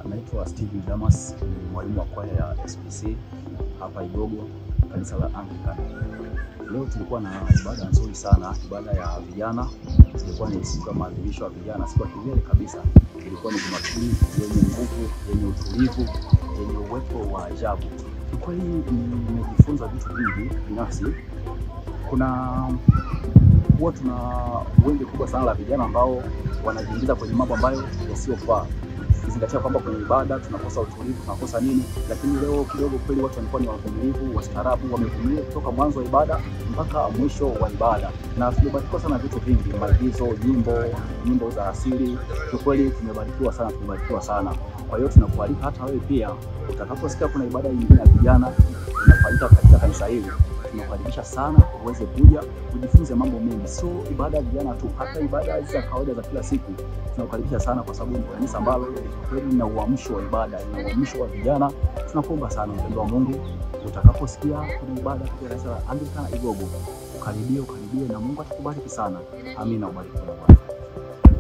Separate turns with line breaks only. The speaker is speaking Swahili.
Naitwa Steven Damas, ni mwalimu wa kwaya ya SPC hapa Igogo, kanisa la Anglican. Leo tulikuwa na ibada nzuri sana, ibada ya vijana. Ilikuwa ni siku ya maadhimisho ya vijana, siku ya kilele kabisa. Ilikuwa ni Jumapili yenye nguvu, yenye utulivu, yenye uwepo wa ajabu. Kwa kweli nimejifunza vitu vingi binafsi. Huwa tuna wengi kubwa sana la vijana ambao wanajiingiza kwenye mambo ambayo yasiyofaa. Kizingatia kwamba kwenye ibada tunakosa utulivu, tunakosa nini, lakini leo kidogo kweli watu walikuwa ni wavumilivu, wastaarabu, wamevumilia kutoka mwanzo wa ibada mpaka mwisho wa ibada. Na tumebarikiwa sana vitu vingi, maigizo, nyimbo za asili. Kwa kweli tumebarikiwa sana. Kwa hiyo tunakualika hata wewe pia utakaposikia kuna ibada nyingine ya vijana inafanyika katika kanisa hili, tunakukaribisha sana uweze kuja kujifunza mambo mengi. Sio ibada ya vijana tu, hata ibada za kawaida za kila siku tunakukaribisha sana, kwa sababu ni kanisa ambalo kweli lina uamsho wa ibada, lina uamsho wa vijana. Tunakuomba sana mpendwa wa Mungu, utakaposikia kuna ibada katika kanisa la Anglican Igogo, ukaribie na Mungu atakubariki sana. Amina, ubarikiwe.